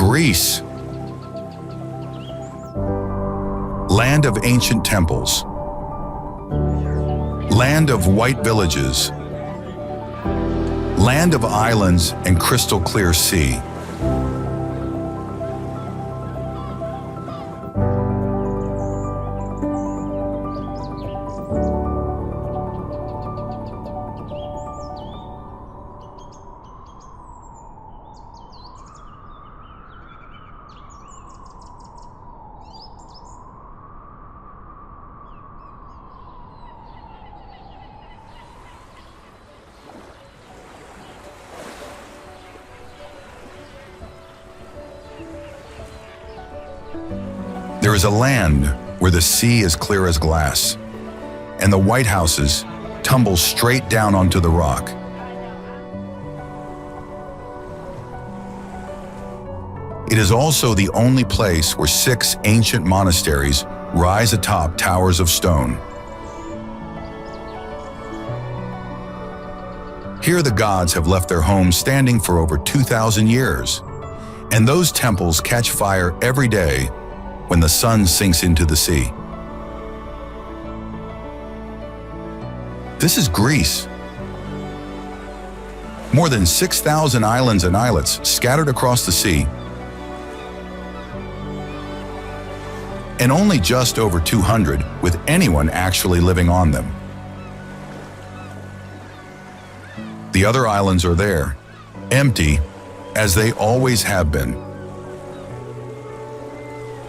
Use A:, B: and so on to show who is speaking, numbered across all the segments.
A: Greece. Land of ancient temples. Land of white villages. Land of islands and crystal clear sea. There is a land where the sea is clear as glass, and the white houses tumble straight down onto the rock. It is also the only place where 6 ancient monasteries rise atop towers of stone. Here the gods have left their homes standing for over 2,000 years, and those temples catch fire every day when the sun sinks into the sea. This is Greece. More than 6,000 islands and islets scattered across the sea, and only just over 200 with anyone actually living on them. The other islands are there, empty as they always have been.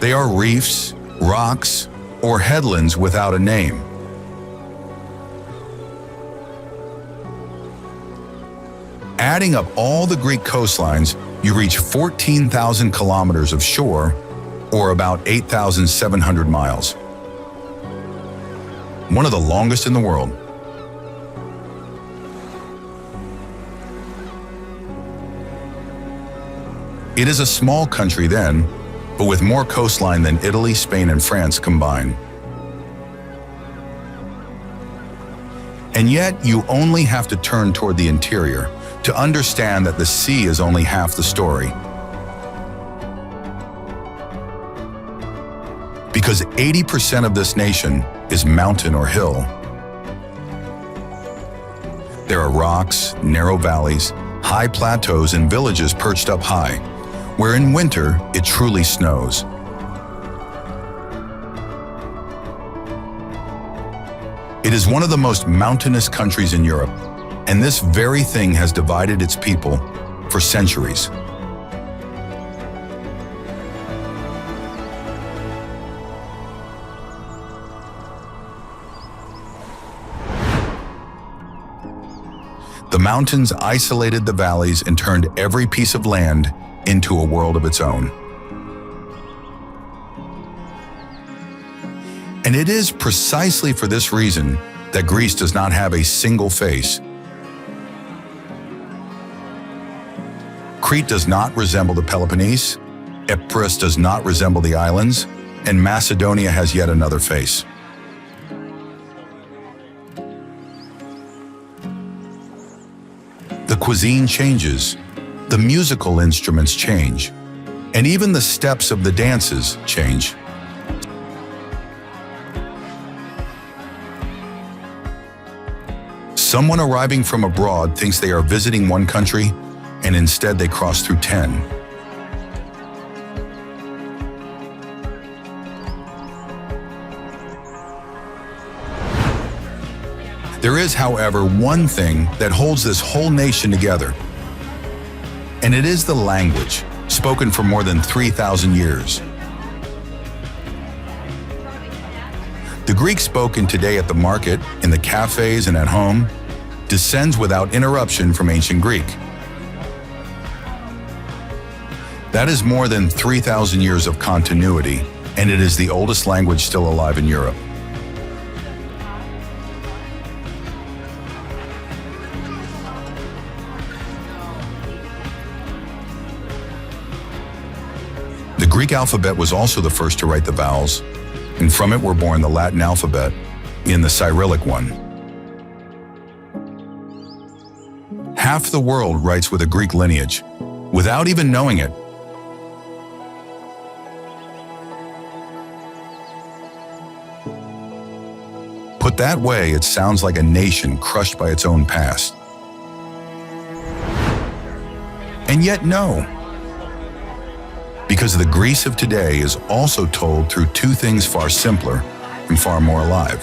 A: They are reefs, rocks, or headlands without a name. Adding up all the Greek coastlines, you reach 14,000 kilometers of shore, or about 8,700 miles. One of the longest in the world. It is a small country then, but with more coastline than Italy, Spain, and France combined. And yet, you only have to turn toward the interior to understand that the sea is only half the story. Because 80% of this nation is mountain or hill. There are rocks, narrow valleys, high plateaus, and villages perched up high, where in winter it truly snows. It is one of the most mountainous countries in Europe, and this very thing has divided its people for centuries. The mountains isolated the valleys and turned every piece of land into a world of its own. And it is precisely for this reason that Greece does not have a single face. Crete does not resemble the Peloponnese, Epirus does not resemble the islands, and Macedonia has yet another face. The cuisine changes, the musical instruments change, and even the steps of the dances change. Someone arriving from abroad thinks they are visiting one country, and instead they cross through 10. There is, however, one thing that holds this whole nation together, and it is the language, spoken for more than 3,000 years. The Greek spoken today at the market, in the cafes, and at home descends without interruption from ancient Greek. That is more than 3,000 years of continuity, and it is the oldest language still alive in Europe. The Greek alphabet was also the first to write the vowels, and from it were born the Latin alphabet in the Cyrillic one. Half the world writes with a Greek lineage, without even knowing it. But that way, it sounds like a nation crushed by its own past. And yet no. Because the Greece of today is also told through two things far simpler and far more alive.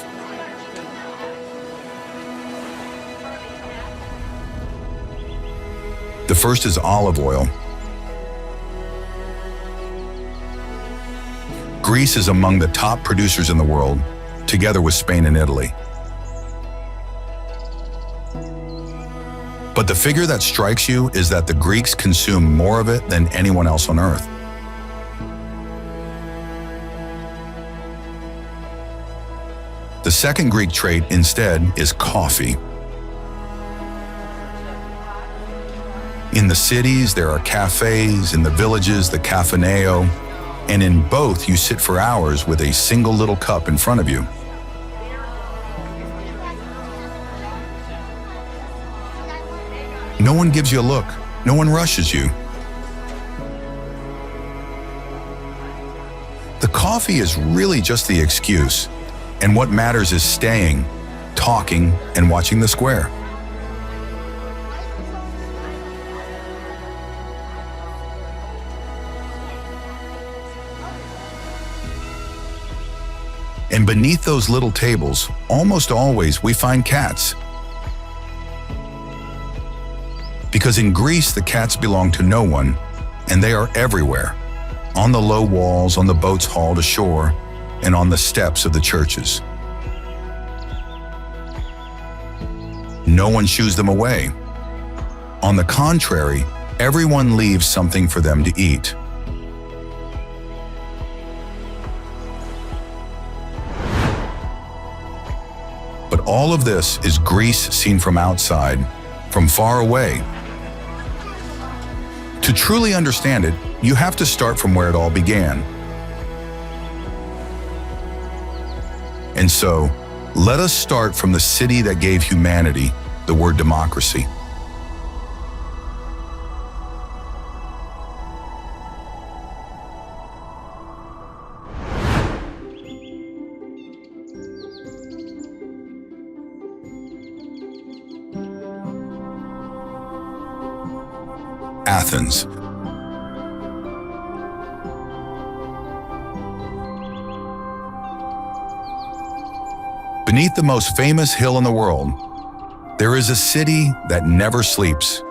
A: The first is olive oil. Greece is among the top producers in the world, together with Spain and Italy. But the figure that strikes you is that the Greeks consume more of it than anyone else on earth. The second Greek trait, instead, is coffee. In the cities, there are cafes, in the villages, the cafaneo, and in both you sit for hours with a single little cup in front of you. No one gives you a look, no one rushes you. The coffee is really just the excuse, and what matters is staying, talking, and watching the square. And beneath those little tables, almost always we find cats. Because in Greece, the cats belong to no one, and they are everywhere, on the low walls, on the boats hauled ashore, and on the steps of the churches. No one shoos them away. On the contrary, everyone leaves something for them to eat. But all of this is Greece seen from outside, from far away. To truly understand it, you have to start from where it all began. And so, let us start from the city that gave humanity the word democracy. Athens. Beneath the most famous hill in the world, there is a city that never sleeps.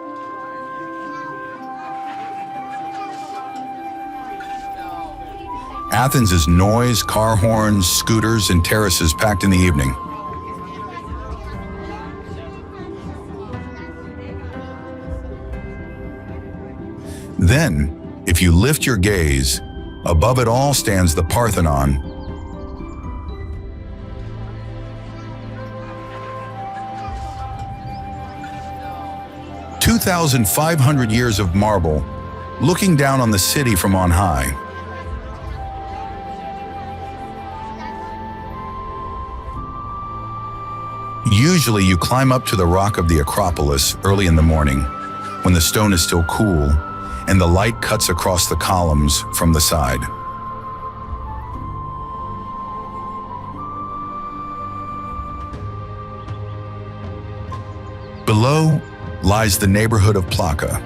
A: Athens is noise, car horns, scooters, and terraces packed in the evening. Then, if you lift your gaze, above it all stands the Parthenon. "2,500 years of marble, looking down on the city from on high." Usually you climb up to the rock of the Acropolis early in the morning, when the stone is still cool, and the light cuts across the columns from the side. Below lies the neighborhood of Plaka.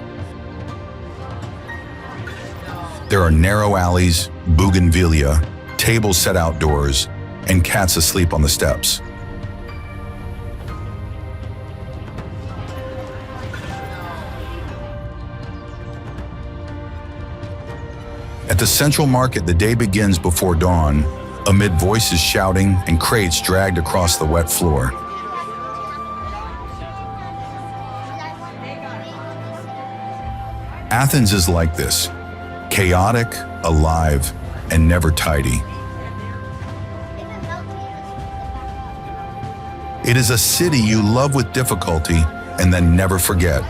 A: There are narrow alleys, bougainvillea, tables set outdoors, and cats asleep on the steps. At the central market, the day begins before dawn, amid voices shouting and crates dragged across the wet floor. Athens is like this, chaotic, alive, and never tidy. It is a city you love with difficulty and then never forget.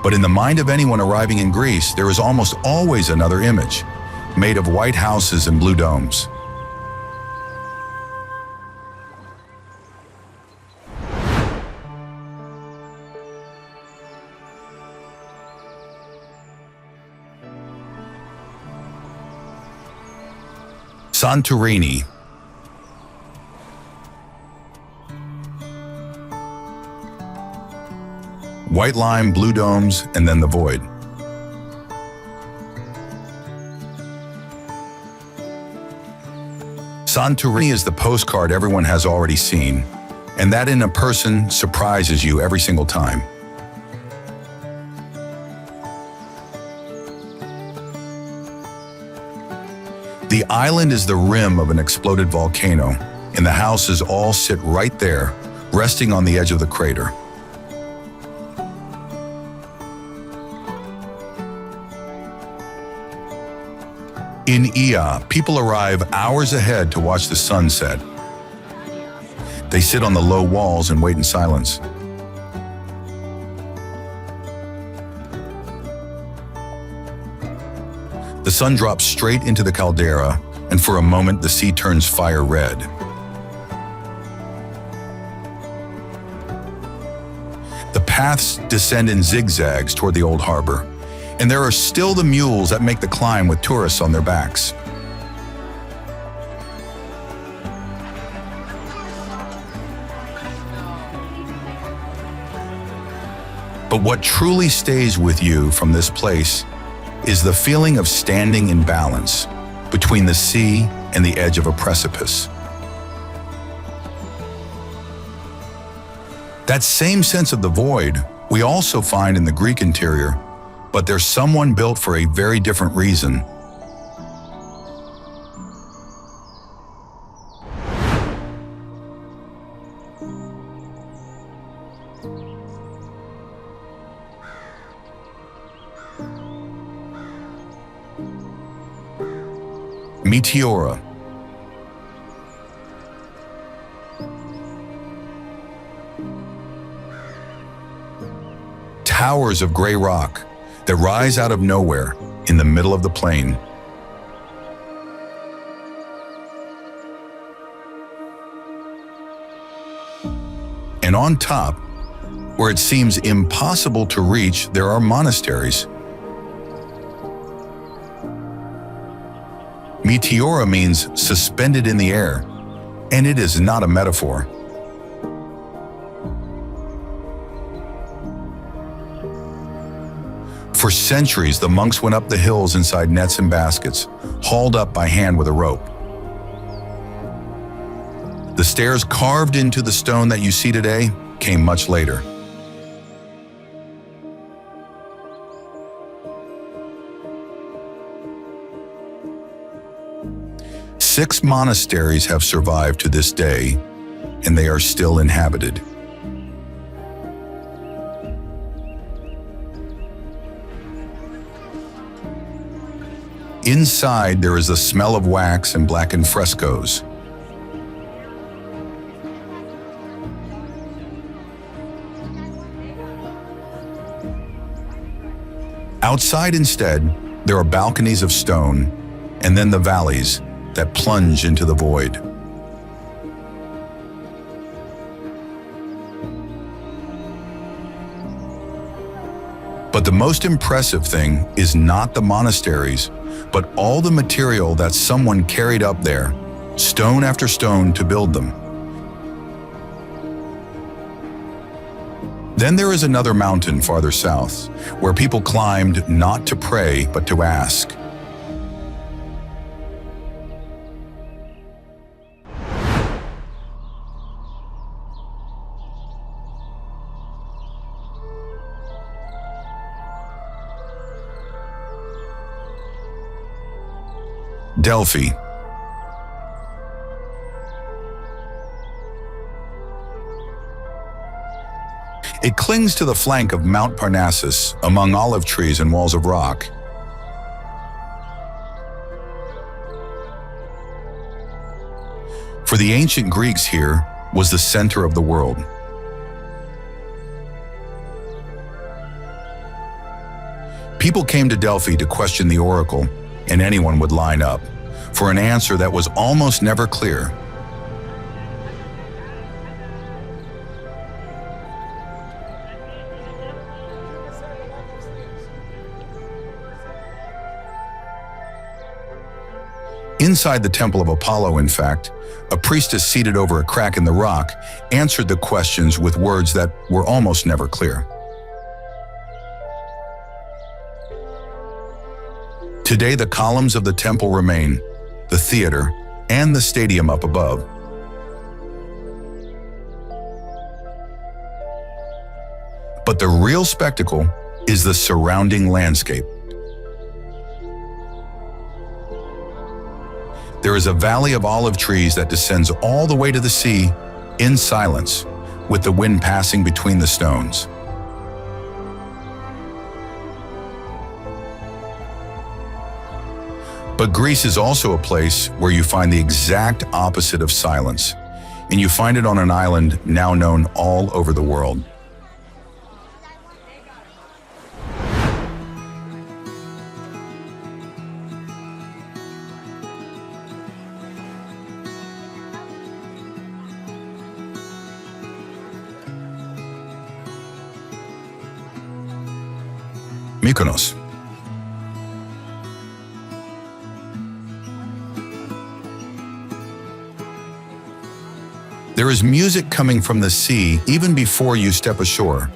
A: But in the mind of anyone arriving in Greece, there is almost always another image, made of white houses and blue domes. Santorini. White lime, blue domes, and then the void. Santorini is the postcard everyone has already seen, and that in a person surprises you every single time. The island is the rim of an exploded volcano, and the houses all sit right there, resting on the edge of the crater. In Ia, people arrive hours ahead to watch the sun set. They sit on the low walls and wait in silence. The sun drops straight into the caldera, and for a moment the sea turns fire red. The paths descend in zigzags toward the old harbor, and there are still the mules that make the climb with tourists on their backs. But what truly stays with you from this place is the feeling of standing in balance between the sea and the edge of a precipice. That same sense of the void we also find in the Greek interior, but there's someone built for a very different reason. Meteora. Towers of gray rock that rise out of nowhere in the middle of the plain. And on top, where it seems impossible to reach, there are monasteries. Meteora means suspended in the air, and it is not a metaphor. For centuries, the monks went up the hills inside nets and baskets, hauled up by hand with a rope. The stairs carved into the stone that you see today came much later. Six monasteries have survived to this day, and they are still inhabited. Inside, there is the smell of wax and blackened frescoes. Outside, instead, there are balconies of stone, and then the valleys that plunge into the void. But the most impressive thing is not the monasteries, but all the material that someone carried up there, stone after stone, to build them. Then there is another mountain farther south, where people climbed not to pray, but to ask. Delphi. It clings to the flank of Mount Parnassus among olive trees and walls of rock. For the ancient Greeks, here was the center of the world. People came to Delphi to question the oracle, and anyone would line up for an answer that was almost never clear. Inside the temple of Apollo, in fact, a priestess seated over a crack in the rock answered the questions with words that were almost never clear. Today, the columns of the temple remain, the theater, and the stadium up above. But the real spectacle is the surrounding landscape. There is a valley of olive trees that descends all the way to the sea in silence, with the wind passing between the stones. But Greece is also a place where you find the exact opposite of silence, and you find it on an island now known all over the world. Mykonos. There is music coming from the sea even before you step ashore.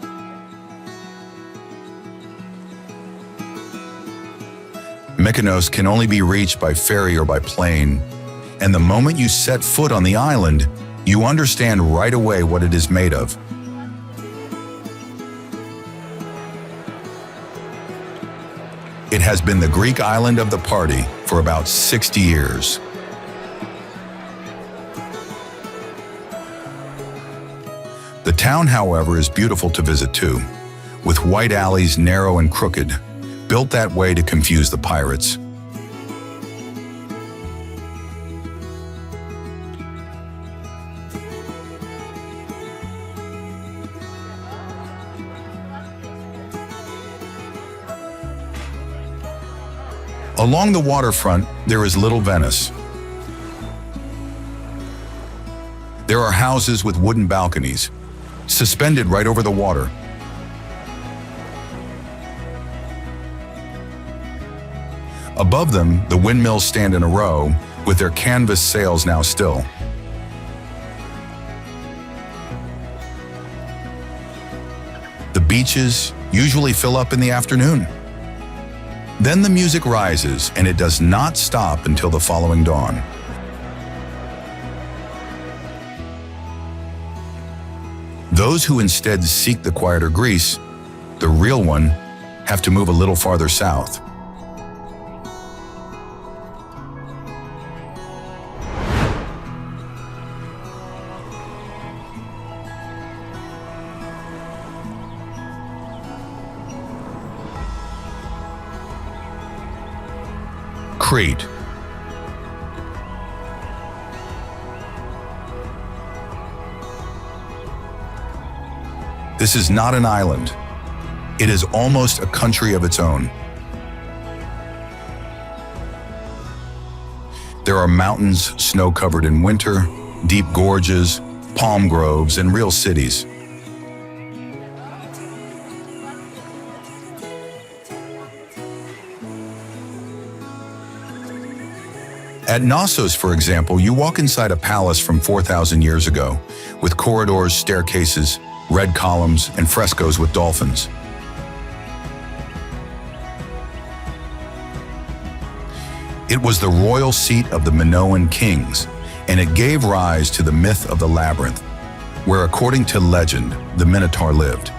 A: Mykonos can only be reached by ferry or by plane, and the moment you set foot on the island, you understand right away what it is made of. It has been the Greek island of the party for about 60 years. The town, however, is beautiful to visit too, with white alleys narrow and crooked, built that way to confuse the pirates. Along the waterfront, there is Little Venice. There are houses with wooden balconies, suspended right over the water. Above them, the windmills stand in a row, with their canvas sails now still. The beaches usually fill up in the afternoon. Then the music rises, and it does not stop until the following dawn. Those who instead seek the quieter Greece, the real one, have to move a little farther south. Crete. This is not an island. It is almost a country of its own. There are mountains snow-covered in winter, deep gorges, palm groves, and real cities. At Naxos, for example, you walk inside a palace from 4,000 years ago, with corridors, staircases, red columns, and frescoes with dolphins. It was the royal seat of the Minoan kings, and it gave rise to the myth of the labyrinth, where, according to legend, the Minotaur lived.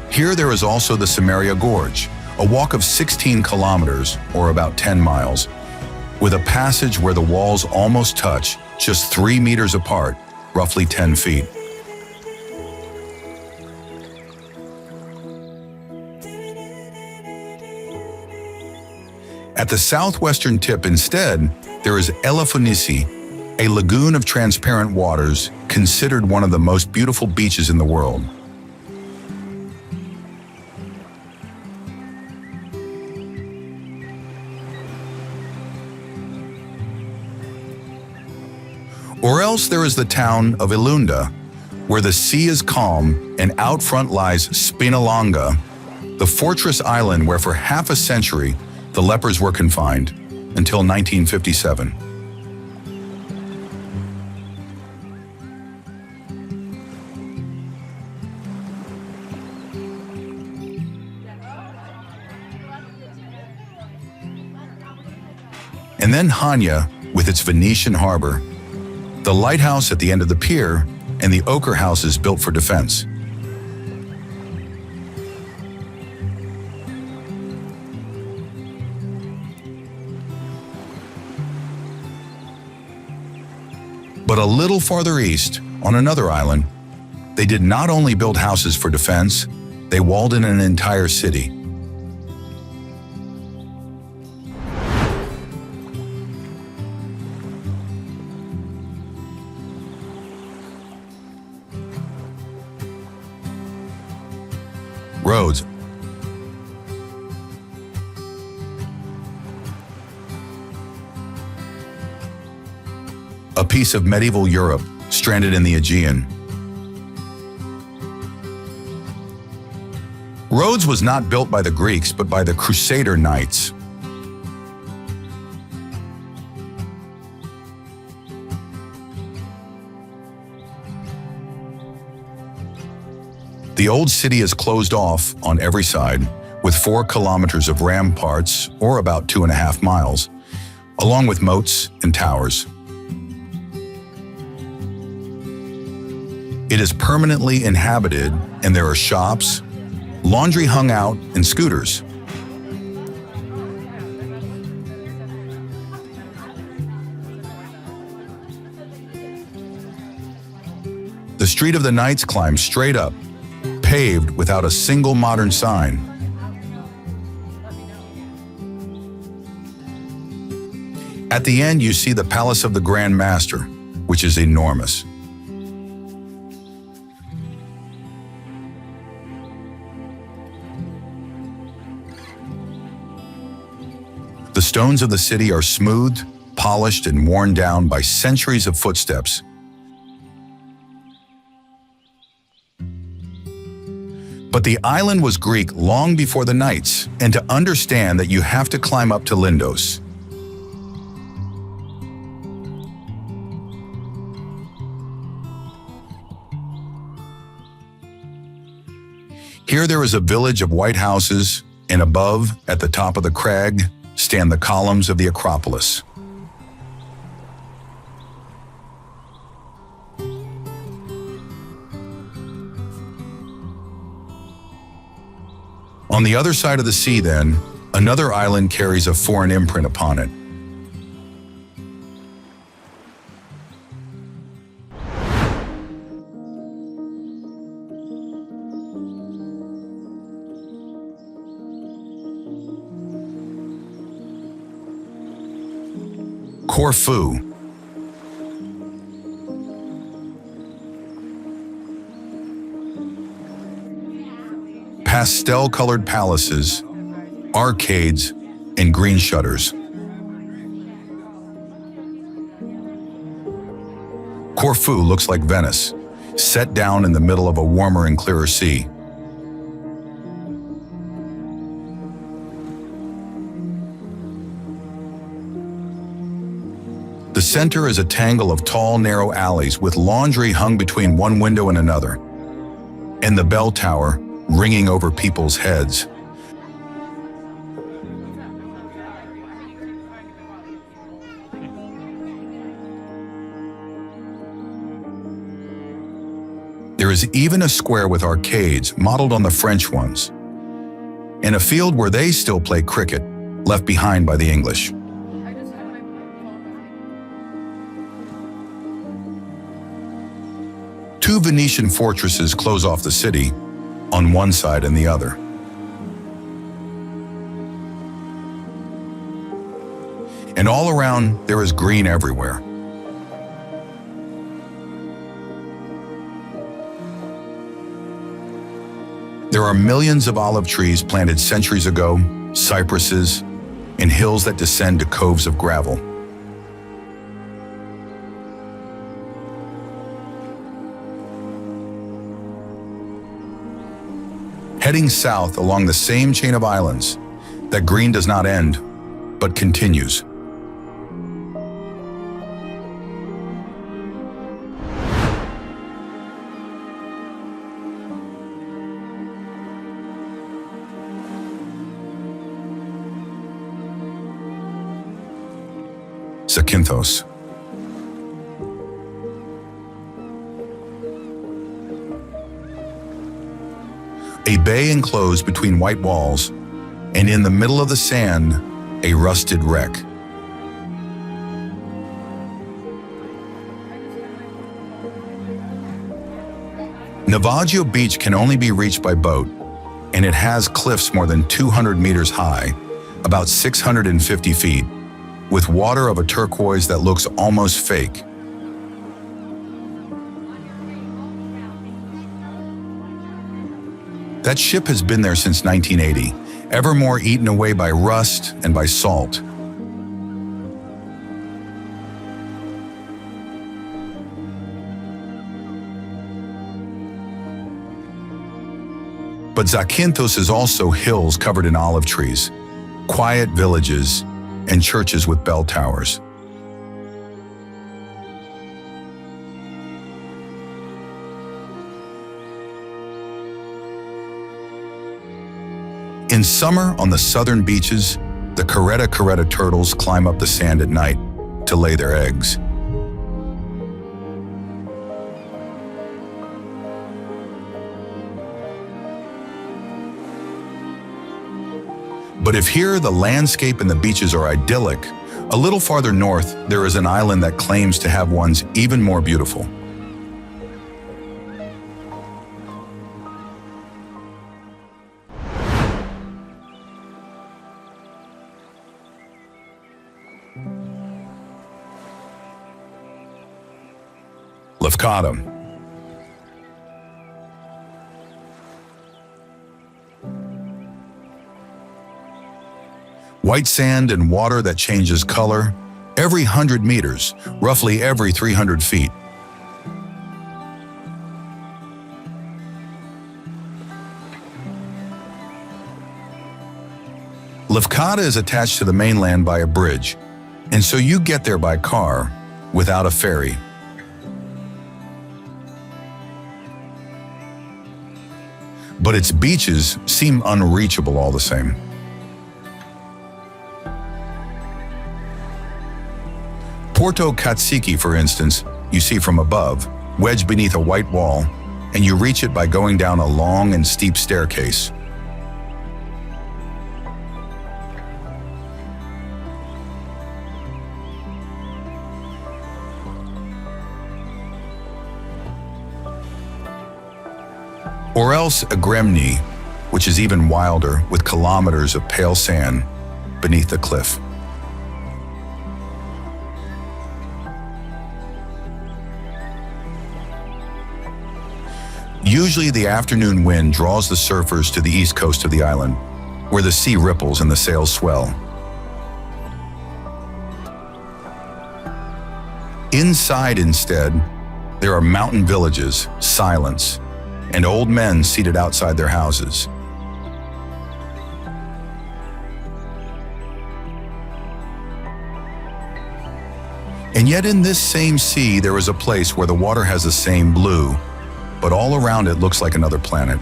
A: Here there is also the Samaria Gorge, a walk of 16 kilometers, or about 10 miles, with a passage where the walls almost touch, just 3 meters apart, roughly 10 feet. At the southwestern tip instead, there is Elefsonisi, a lagoon of transparent waters, considered one of the most beautiful beaches in the world. Or else there is the town of Ilunda, where the sea is calm and out front lies Spinalonga, the fortress island where for half a century the lepers were confined, until 1957. And then Hania, with its Venetian harbor, the lighthouse at the end of the pier, and the ochre houses built for defense. But a little farther east, on another island, they did not only build houses for defense, they walled in an entire city. Rhodes, a piece of medieval Europe stranded in the Aegean. Rhodes was not built by the Greeks, but by the Crusader Knights. The old city is closed off on every side, with 4 kilometers of ramparts, or about 2.5 miles, along with moats and towers. It is permanently inhabited, and there are shops, laundry hung out, and scooters. The Street of the Knights climbs straight up, paved without a single modern sign. At the end, you see the Palace of the Grand Master, which is enormous. The stones of the city are smooth, polished, and worn down by centuries of footsteps. But the island was Greek long before the Knights, and to understand that you have to climb up to Lindos. Here there is a village of white houses, and above, at the top of the crag, stand the columns of the Acropolis. On the other side of the sea, then, another island carries a foreign imprint upon it. Corfu. Pastel-colored palaces, arcades, and green shutters. Corfu looks like Venice, set down in the middle of a warmer and clearer sea. The center is a tangle of tall, narrow alleys with laundry hung between one window and another, and the bell tower ringing over people's heads. There is even a square with arcades modeled on the French ones, and a field where they still play cricket, left behind by the English. Two Venetian fortresses close off the city, on one side and the other. And all around, there is green everywhere. There are millions of olive trees planted centuries ago, cypresses, and hills that descend to coves of gravel. heading south along the same chain of islands. That green does not end, but continues. Zakynthos. A bay enclosed between white walls, and in the middle of the sand, a rusted wreck. Navaggio Beach can only be reached by boat, and it has cliffs more than 200 meters high, about 650 feet, with water of a turquoise that looks almost fake. That ship has been there since 1980, ever more eaten away by rust and by salt. But Zakynthos is also hills covered in olive trees, quiet villages, and churches with bell towers. In summer, on the southern beaches, the Crete turtles climb up the sand at night to lay their eggs. But if here the landscape and the beaches are idyllic, a little farther north there is an island that claims to have ones even more beautiful. Lefkada. White sand and water that changes color every 100 meters, roughly every 300 feet. Lefkada is attached to the mainland by a bridge, and so you get there by car without a ferry. But its beaches seem unreachable all the same. Porto Katsiki, for instance, you see from above, wedged beneath a white wall, and you reach it by going down a long and steep staircase. Or else Agremni, which is even wilder, with kilometers of pale sand beneath the cliff. Usually the afternoon wind draws the surfers to the east coast of the island, where the sea ripples and the sails swell. Inside, instead, there are mountain villages, silence, and old men seated outside their houses. And yet in this same sea, there is a place where the water has the same blue, but all around it looks like another planet.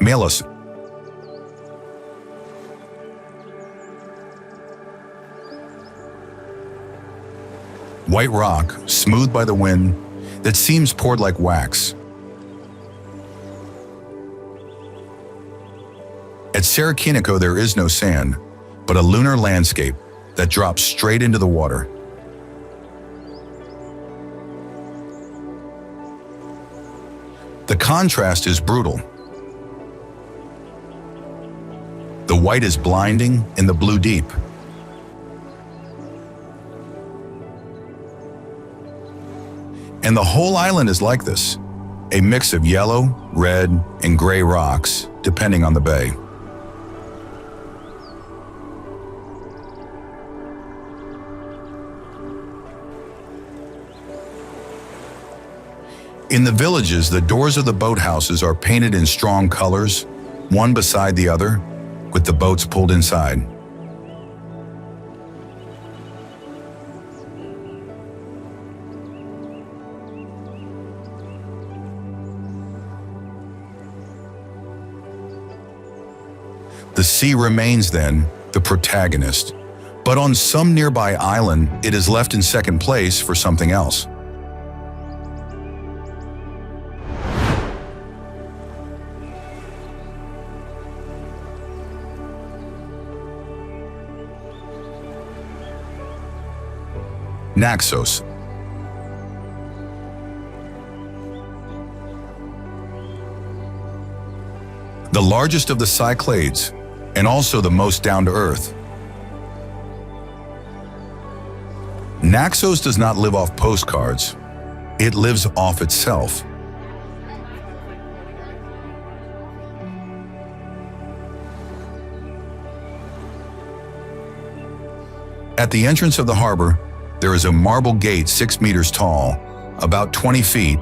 A: Milos. White rock, smooth by the wind, that seems poured like wax. At Santorini there is no sand, but a lunar landscape that drops straight into the water. The contrast is brutal. The white is blinding and the blue deep. And the whole island is like this, a mix of yellow, red, and gray rocks, depending on the bay. In the villages, the doors of the boathouses are painted in strong colors, one beside the other, with the boats pulled inside. The sea remains, then, the protagonist, but on some nearby island, it is left in second place for something else. Naxos. The largest of the Cyclades, and also the most down-to-earth. Naxos does not live off postcards. It lives off itself. At the entrance of the harbor, there is a marble gate 6 meters tall, about 20 feet,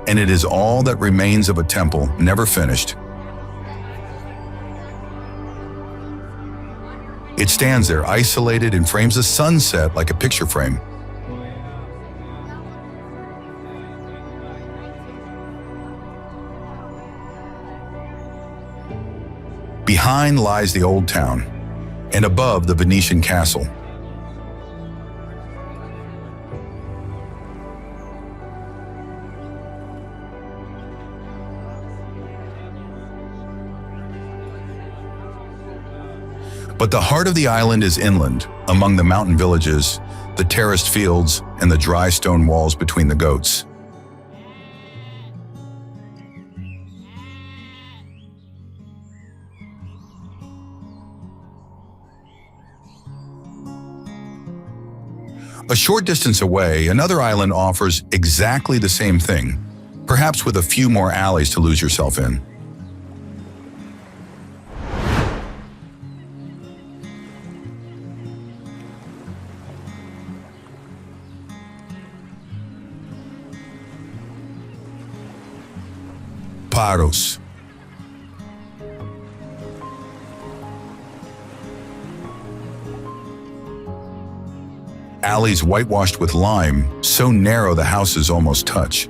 A: and it is all that remains of a temple never finished. It stands there isolated and frames the sunset like a picture frame. Behind lies the old town, and above the Venetian castle. But the heart of the island is inland, among the mountain villages, the terraced fields, and the dry stone walls between the goats. A short distance away, another island offers exactly the same thing, perhaps with a few more alleys to lose yourself in. Paros. Alleys whitewashed with lime, so narrow the houses almost touch.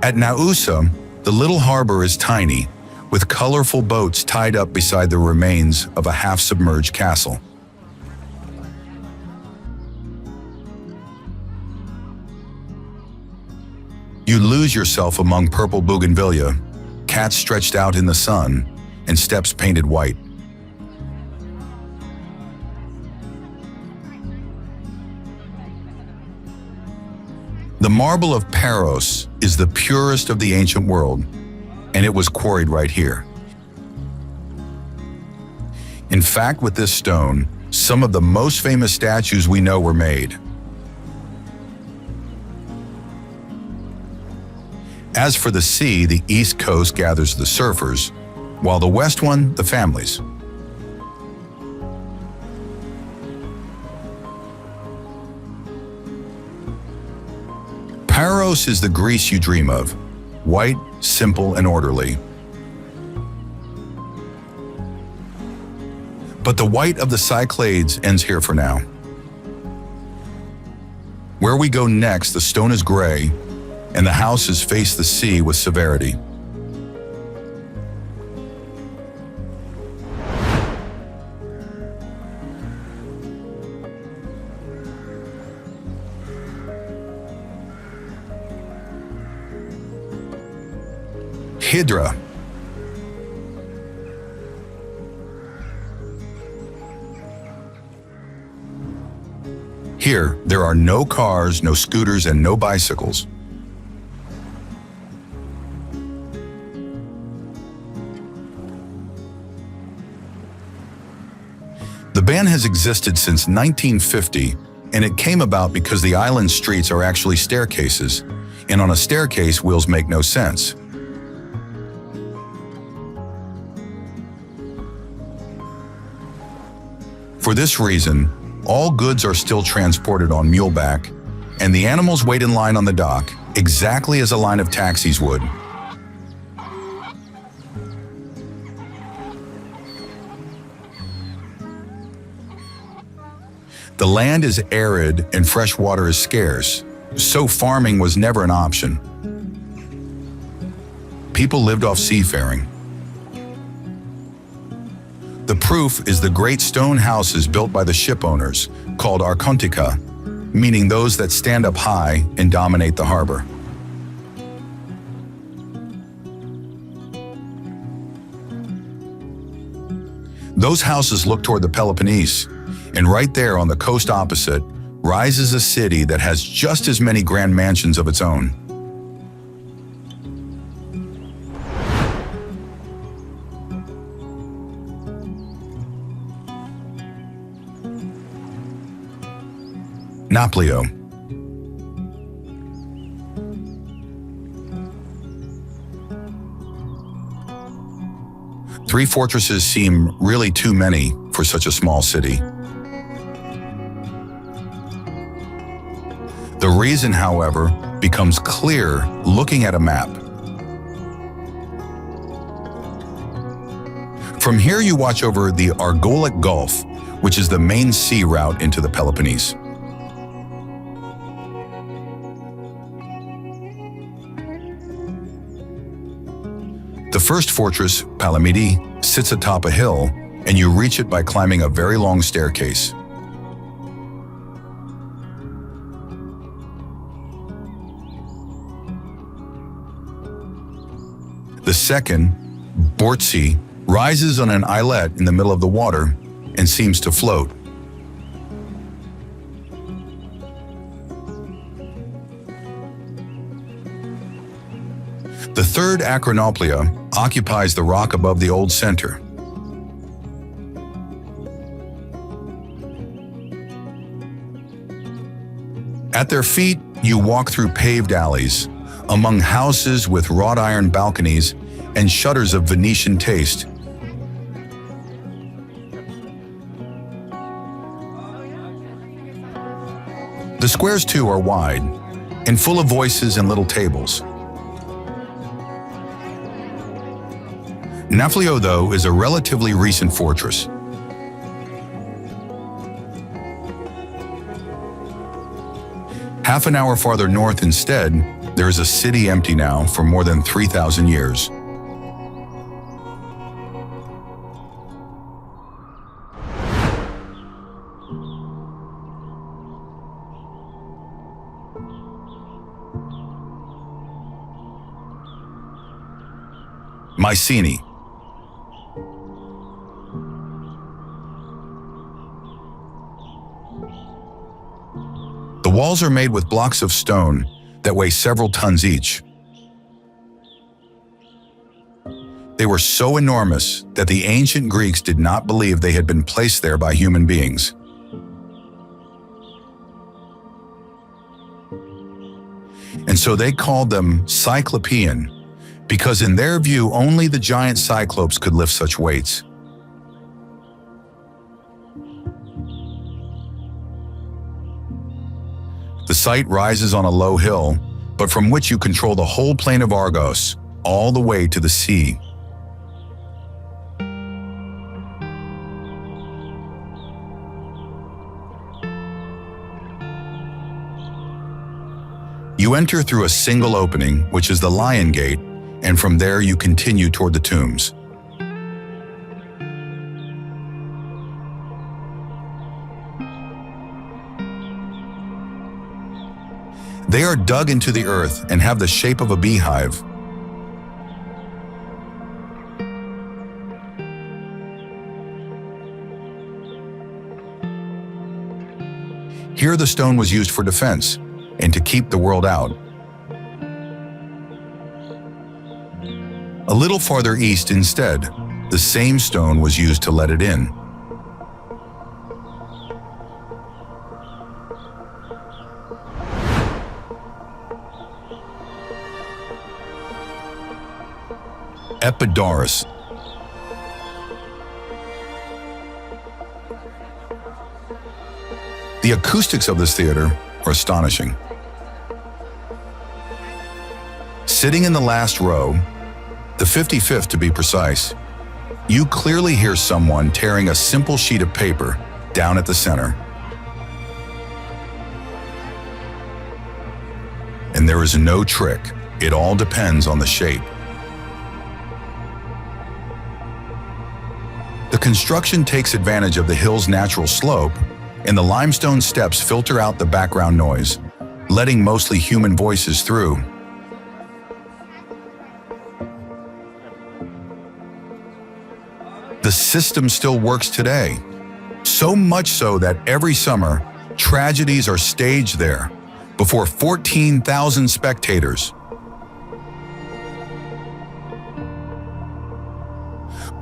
A: At Naousa, the little harbor is tiny, with colorful boats tied up beside the remains of a half-submerged castle. You lose yourself among purple bougainvillea, cats stretched out in the sun, and steps painted white. The marble of Paros is the purest of the ancient world, and it was quarried right here. In fact, with this stone, some of the most famous statues we know were made. As for the sea, the east coast gathers the surfers, while the west one, the families. Paros is the Greece you dream of, white, simple, and orderly. But the white of the Cyclades ends here for now. Where we go next, the stone is gray, and the houses face the sea with severity. Hydra. Here, there are no cars, no scooters, and no bicycles. The ban has existed since 1950, and it came about because the island streets are actually staircases, and on a staircase, wheels make no sense. For this reason, all goods are still transported on muleback, and the animals wait in line on the dock, exactly as a line of taxis would. The land is arid and fresh water is scarce, so farming was never an option. People lived off seafaring. The proof is the great stone houses built by the ship owners, called archontica, meaning those that stand up high and dominate the harbor. Those houses look toward the Peloponnese, and right there on the coast opposite rises a city that has just as many grand mansions of its own. Nafplio. Three fortresses seem really too many for such a small city. The reason, however, becomes clear looking at a map. From here you watch over the Argolic Gulf, which is the main sea route into the Peloponnese. The first fortress, Palamidi, sits atop a hill, and you reach it by climbing a very long staircase. The second, Bortzi, rises on an islet in the middle of the water and seems to float. The third, Acronoplia, occupies the rock above the old center. At their feet, you walk through paved alleys, among houses with wrought iron balconies and shutters of Venetian taste. The squares, too, are wide and full of voices and little tables. Nafplio, though, is a relatively recent fortress. Half an hour farther north instead, there is a city empty now for more than 3,000 years. Mycenae. The walls are made with blocks of stone that weigh several tons each. They were so enormous that the ancient Greeks did not believe they had been placed there by human beings. And so they called them Cyclopean, because in their view only the giant cyclopes could lift such weights. The site rises on a low hill, but from which you control the whole plain of Argos, all the way to the sea. You enter through a single opening, which is the Lion Gate, and from there you continue toward the tombs. They are dug into the earth and have the shape of a beehive. Here the stone was used for defense and to keep the world out. A little farther east instead, the same stone was used to let it in. Epidaurus. The acoustics of this theater are astonishing. Sitting in the last row, the 55th to be precise, you clearly hear someone tearing a simple sheet of paper down at the center. And there is no trick. It all depends on the shape. The construction takes advantage of the hill's natural slope, and the limestone steps filter out the background noise, letting mostly human voices through. The system still works today, so much so that every summer, tragedies are staged there before 14,000 spectators.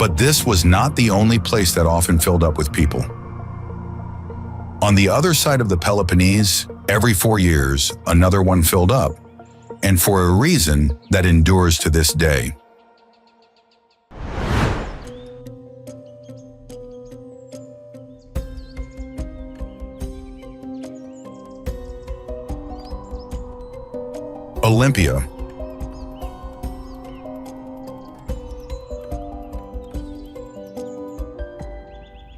A: But this was not the only place that often filled up with people. On the other side of the Peloponnese, every 4 years, another one filled up, and for a reason that endures to this day. Olympia.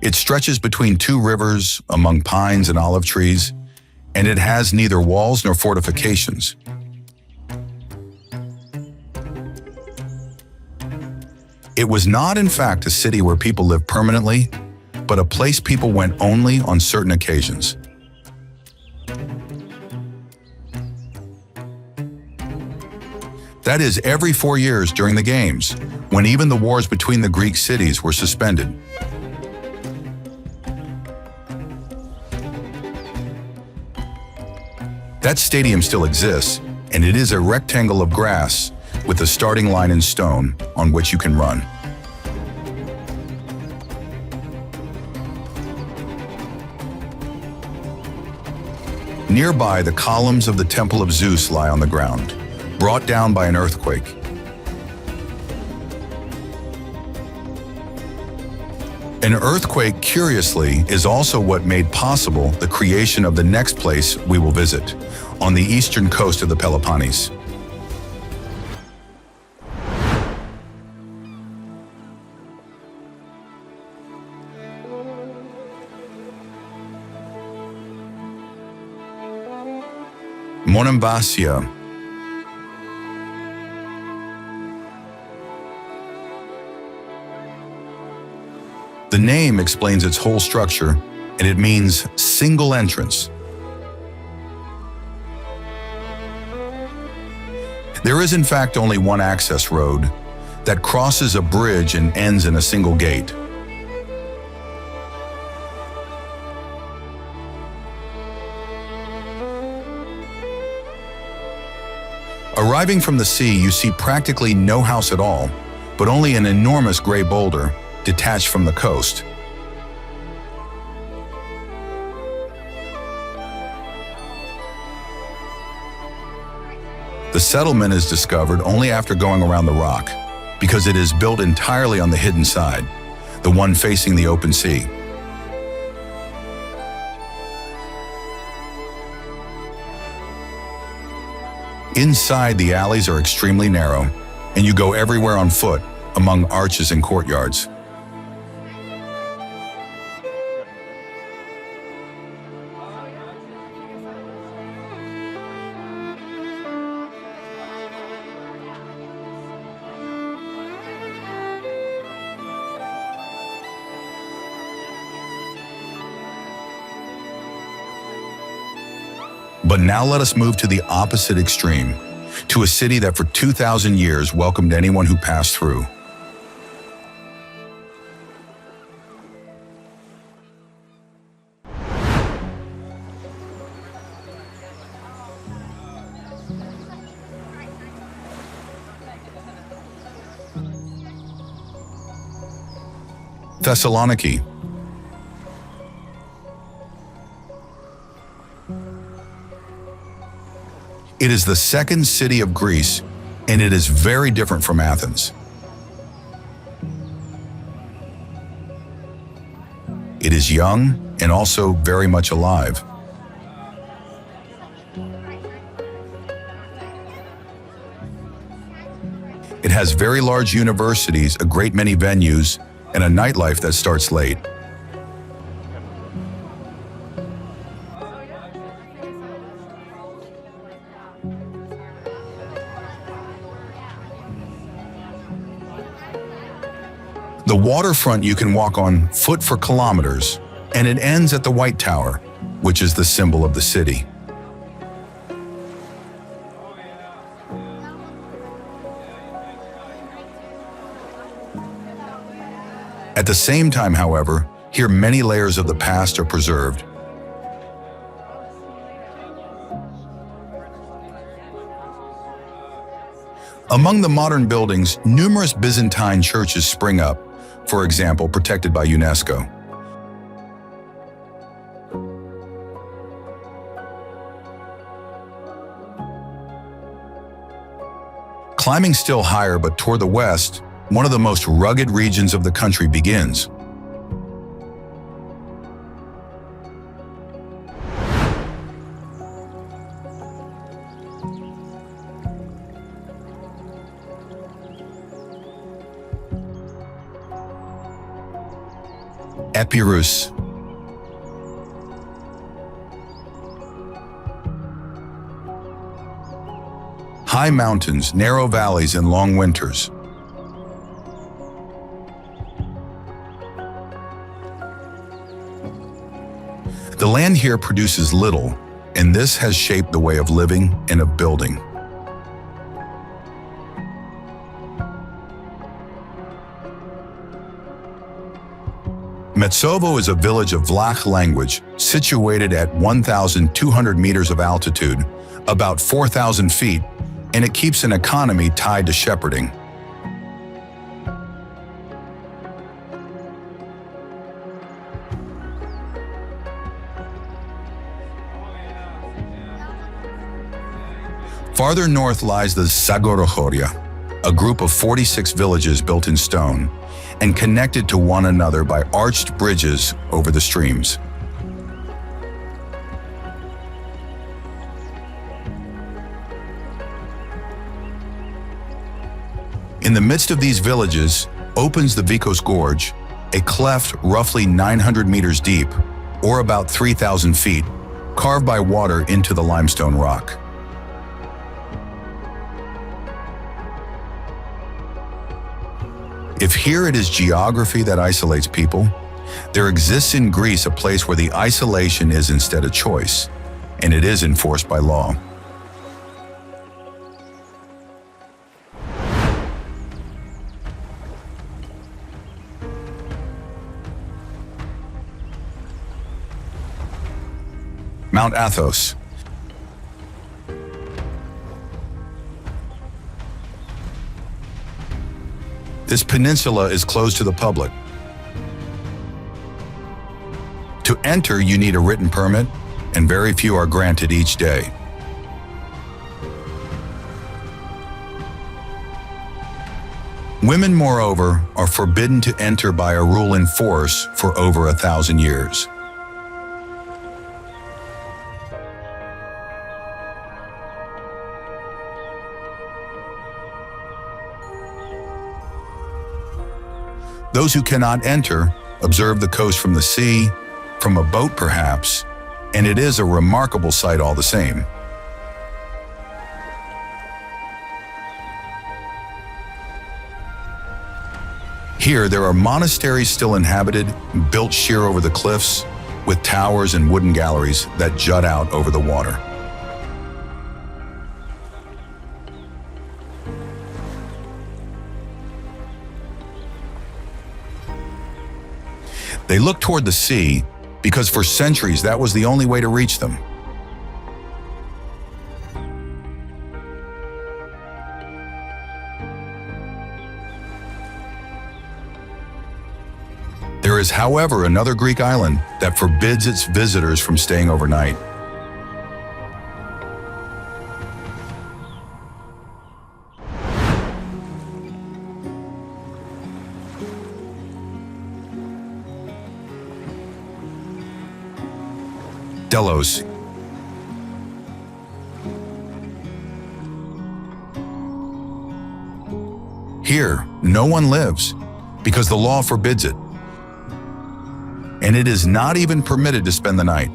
A: It stretches between two rivers among pines and olive trees, and it has neither walls nor fortifications. It was not, in fact, a city where people lived permanently, but a place people went only on certain occasions. That is, every 4 years during the Games, when even the wars between the Greek cities were suspended. That stadium still exists, and it is a rectangle of grass with a starting line in stone on which you can run. Nearby, the columns of the Temple of Zeus lie on the ground, brought down by an earthquake. An earthquake, curiously, is also what made possible the creation of the next place we will visit, on the eastern coast of the Peloponnese. Monemvasia. The name explains its whole structure, and it means single entrance. There is in fact only one access road that crosses a bridge and ends in a single gate. Arriving from the sea, you see practically no house at all, but only an enormous gray boulder detached from the coast. The settlement is discovered only after going around the rock, because it is built entirely on the hidden side, the one facing the open sea. Inside, the alleys are extremely narrow, and you go everywhere on foot, among arches and courtyards. But now let us move to the opposite extreme, to a city that for 2,000 years welcomed anyone who passed through. Thessaloniki. It is the second city of Greece, and it is very different from Athens. It is young and also very much alive, It has very large universities, a great many venues, and a nightlife that starts late. The waterfront you can walk on foot for kilometers, and it ends at the White Tower, which is the symbol of the city. At the same time, however, here many layers of the past are preserved. Among the modern buildings, numerous Byzantine churches spring up, for example, protected by UNESCO. Climbing still higher but toward the west, one of the most rugged regions of the country begins. Epirus. High mountains, narrow valleys, and long winters. The land here produces little, and this has shaped the way of living and of building. Metsovo is a village of Vlach language situated at 1,200 meters of altitude, about 4,000 feet, and it keeps an economy tied to shepherding. Farther north lies the Zagorochoria, a group of 46 villages built in stone and connected to one another by arched bridges over the streams. In the midst of these villages opens the Vikos Gorge, a cleft roughly 900 meters deep, or about 3,000 feet, carved by water into the limestone rock. If here it is geography that isolates people, there exists in Greece a place where the isolation is instead a choice, and it is enforced by law. Mount Athos. This peninsula is closed to the public. To enter, you need a written permit, and very few are granted each day. Women, moreover, are forbidden to enter by a rule in force for over 1,000 years. Those who cannot enter observe the coast from the sea, from a boat perhaps, and it is a remarkable sight all the same. Here there are monasteries still inhabited, built sheer over the cliffs, with towers and wooden galleries that jut out over the water. They look toward the sea because for centuries that was the only way to reach them. There is, however, another Greek island that forbids its visitors from staying overnight. Delos. Here, no one lives because the law forbids it. And it is not even permitted to spend the night.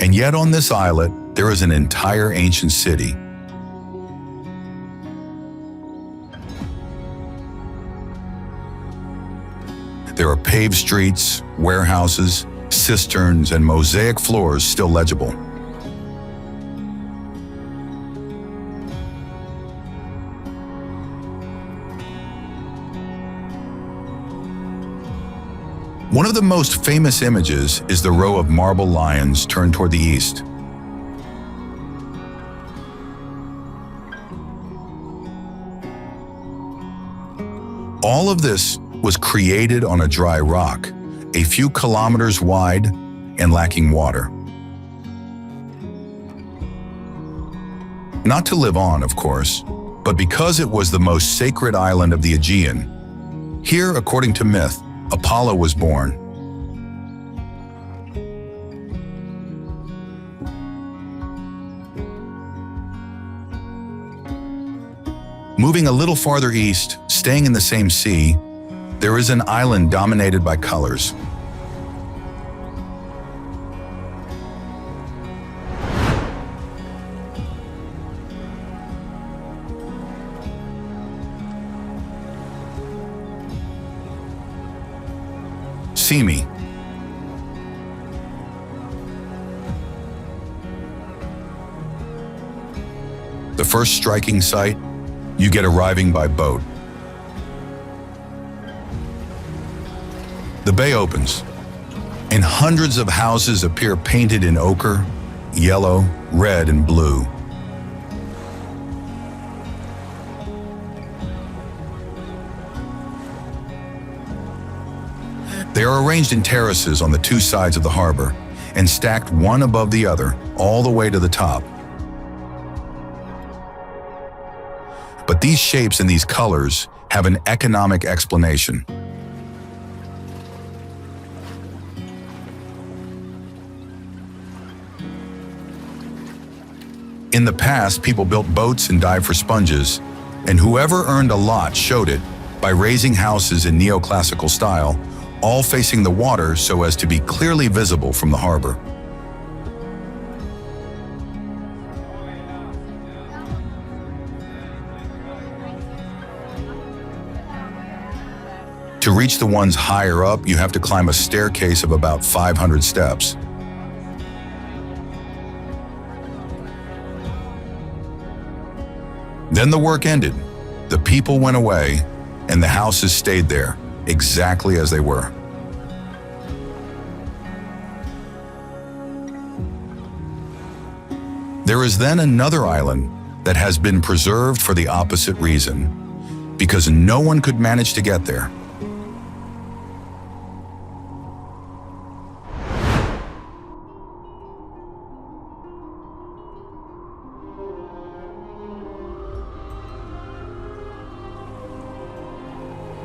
A: And yet on this islet, there is an entire ancient city. There are paved streets, warehouses, cisterns, and mosaic floors still legible. One of the most famous images is the row of marble lions turned toward the east. All of this was created on a dry rock, a few kilometers wide and lacking water. Not to live on, of course, but because it was the most sacred island of the Aegean. Here, according to myth, Apollo was born. Moving a little farther east, staying in the same sea, there is an island dominated by colors. See me. The first striking sight, you get arriving by boat. The bay opens, and hundreds of houses appear painted in ochre, yellow, red, and blue. They are arranged in terraces on the two sides of the harbor and stacked one above the other all the way to the top. But these shapes and these colors have an economic explanation. In the past, people built boats and dived for sponges, and whoever earned a lot showed it by raising houses in neoclassical style, all facing the water so as to be clearly visible from the harbor. To reach the ones higher up, you have to climb a staircase of about 500 steps. Then the work ended, the people went away, and the houses stayed there, exactly as they were. There is then another island that has been preserved for the opposite reason, because no one could manage to get there.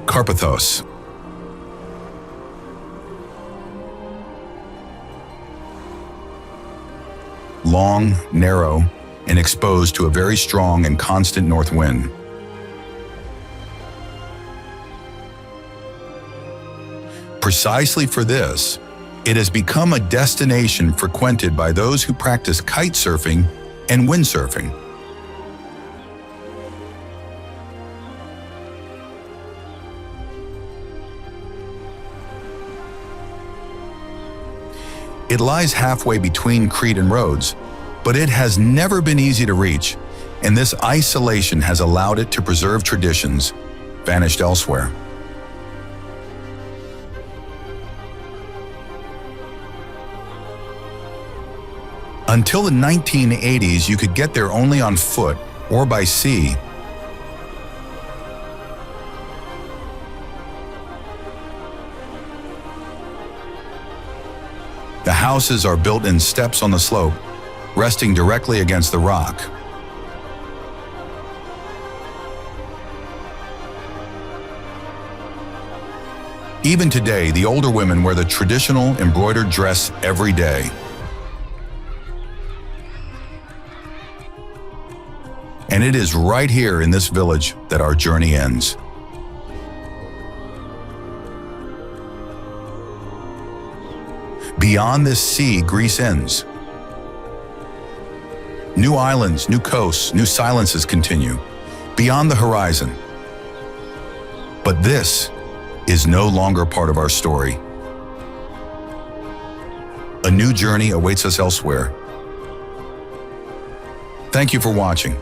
A: Carpathos. Long, narrow, and exposed to a very strong and constant north wind. Precisely for this, it has become a destination frequented by those who practice kite surfing and windsurfing. It lies halfway between Crete and Rhodes, but it has never been easy to reach, and this isolation has allowed it to preserve traditions vanished elsewhere. Until the 1980s, you could get there only on foot or by sea. The houses are built in steps on the slope, resting directly against the rock. Even today, the older women wear the traditional embroidered dress every day. And it is right here in this village that our journey ends. Beyond this sea, Greece ends. New islands, new coasts, new silences continue, beyond the horizon. But this is no longer part of our story. A new journey awaits us elsewhere. Thank you for watching.